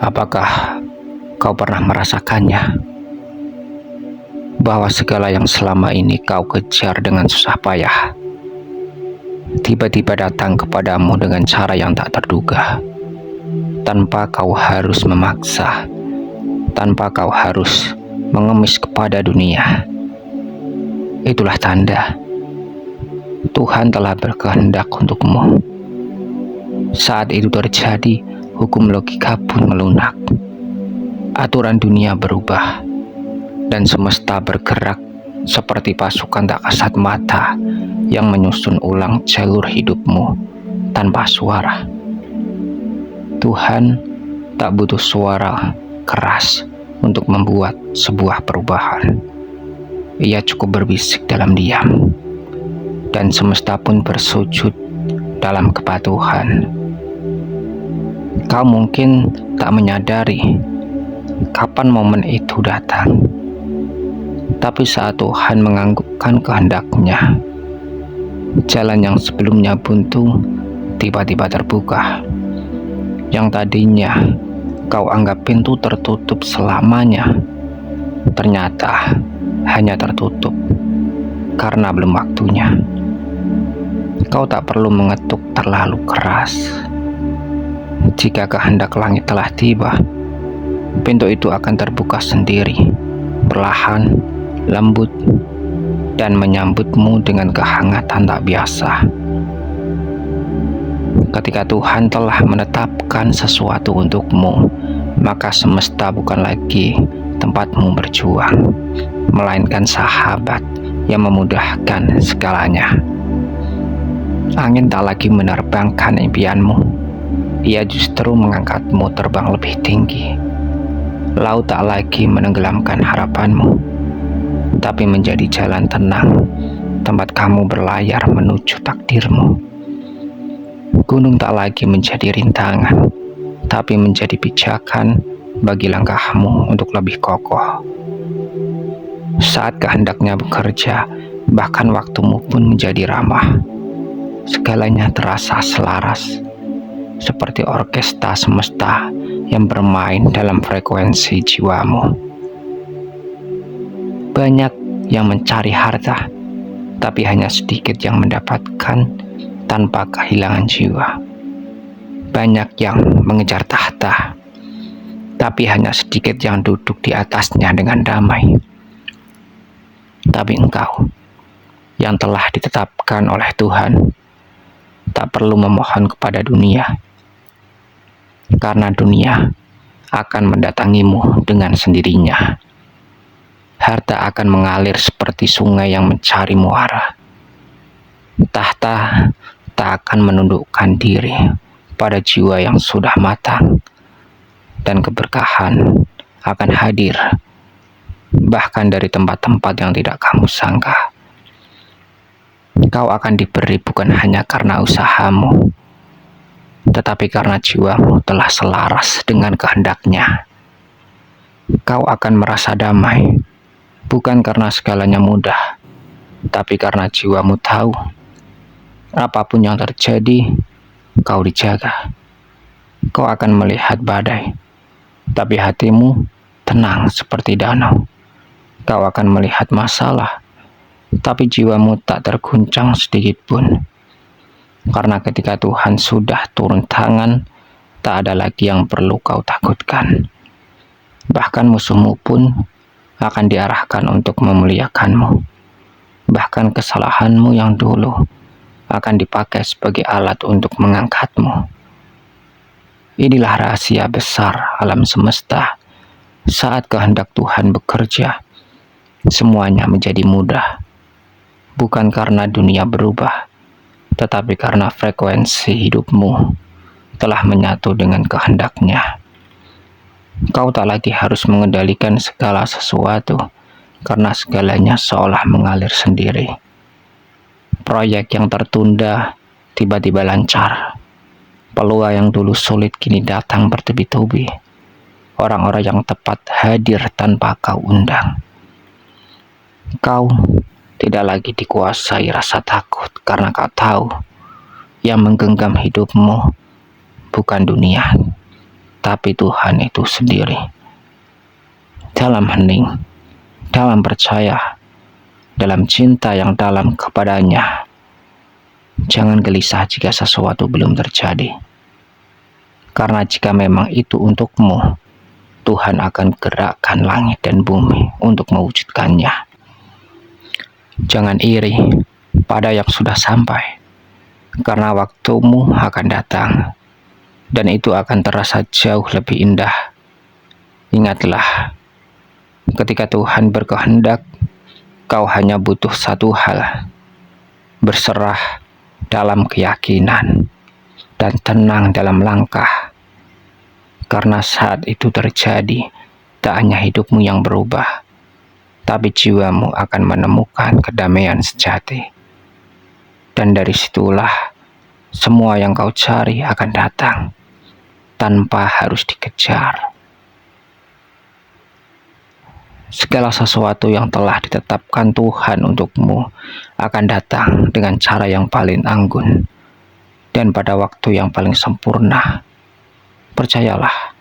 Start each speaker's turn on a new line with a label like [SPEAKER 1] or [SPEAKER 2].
[SPEAKER 1] Apakah kau pernah merasakannya? Bahwa segala yang selama ini kau kejar dengan susah payah tiba-tiba datang kepadamu dengan cara yang tak terduga, tanpa kau harus memaksa, tanpa kau harus mengemis kepada dunia. Itulah tanda Tuhan telah berkehendak untukmu. Saat itu terjadi, hukum logika pun melunak. Aturan dunia berubah, dan semesta bergerak seperti pasukan tak kasat mata yang menyusun ulang jalur hidupmu tanpa suara. Tuhan tak butuh suara keras untuk membuat sebuah perubahan. Ia cukup berbisik dalam diam, dan semesta pun bersujud dalam kepatuhan. Kau mungkin tak menyadari kapan momen itu datang, tapi saat Tuhan menganggukkan kehendaknya, jalan yang sebelumnya buntu tiba-tiba terbuka. Yang tadinya kau anggap pintu tertutup selamanya, ternyata hanya tertutup karena belum waktunya. Kau tak perlu mengetuk terlalu keras. Jika kehendak langit telah tiba, pintu itu akan terbuka sendiri, perlahan, lembut, dan menyambutmu dengan kehangatan tak biasa. Ketika Tuhan telah menetapkan sesuatu untukmu, maka semesta bukan lagi tempatmu berjuang, melainkan sahabat yang memudahkan segalanya. Angin tak lagi menerbangkan impianmu, ia justru mengangkatmu terbang lebih tinggi. Laut tak lagi menenggelamkan harapanmu, tapi menjadi jalan tenang tempat kamu berlayar menuju takdirmu. Gunung tak lagi menjadi rintangan, tapi menjadi pijakan bagi langkahmu untuk lebih kokoh. Saat kehendaknya bekerja, bahkan waktumu pun menjadi ramah. Segalanya terasa selaras, seperti orkestra semesta yang bermain dalam frekuensi jiwamu. Banyak yang mencari harta, tapi hanya sedikit yang mendapatkan tanpa kehilangan jiwa. Banyak yang mengejar tahta, tapi hanya sedikit yang duduk di atasnya dengan damai. Tapi engkau, yang telah ditetapkan oleh Tuhan, tak perlu memohon kepada dunia, karena dunia akan mendatangimu dengan sendirinya. Harta akan mengalir seperti sungai yang mencari muara. Tahta tak akan menundukkan diri pada jiwa yang sudah matang, dan keberkahan akan hadir bahkan dari tempat-tempat yang tidak kamu sangka. Kau akan diberi bukan hanya karena usahamu, tetapi karena jiwamu telah selaras dengan kehendaknya. Kau akan merasa damai, bukan karena segalanya mudah, tapi karena jiwamu tahu, apapun yang terjadi, kau dijaga. Kau akan melihat badai, tapi hatimu tenang seperti danau. Kau akan melihat masalah, tapi jiwamu tak terguncang sedikit pun. Karena ketika Tuhan sudah turun tangan, tak ada lagi yang perlu kau takutkan. Bahkan musuhmu pun akan diarahkan untuk memuliakanmu. Bahkan kesalahanmu yang dulu akan dipakai sebagai alat untuk mengangkatmu. Inilah rahasia besar alam semesta. Saat kehendak Tuhan bekerja, semuanya menjadi mudah. Bukan karena dunia berubah, tetapi karena frekuensi hidupmu telah menyatu dengan kehendaknya. Kau tak lagi harus mengendalikan segala sesuatu, karena segalanya seolah mengalir sendiri. Proyek yang tertunda tiba-tiba lancar. Peluang yang dulu sulit kini datang bertubi-tubi. Orang-orang yang tepat hadir tanpa kau undang. Kau tidak lagi dikuasai rasa takut karena kau tahu yang menggenggam hidupmu bukan dunia, tapi Tuhan itu sendiri. Dalam hening, dalam percaya, dalam cinta yang dalam kepadanya. Jangan gelisah jika sesuatu belum terjadi. Karena jika memang itu untukmu, Tuhan akan gerakkan langit dan bumi untuk mewujudkannya. Jangan iri pada yang sudah sampai, karena waktumu akan datang, dan itu akan terasa jauh lebih indah. Ingatlah, ketika Tuhan berkehendak, kau hanya butuh satu hal: berserah dalam keyakinan dan tenang dalam langkah. Karena saat itu terjadi, tak hanya hidupmu yang berubah, tapi jiwamu akan menemukan kedamaian sejati. Dan dari situlah semua yang kau cari akan datang tanpa harus dikejar. Segala sesuatu yang telah ditetapkan Tuhan untukmu akan datang dengan cara yang paling anggun dan pada waktu yang paling sempurna. Percayalah,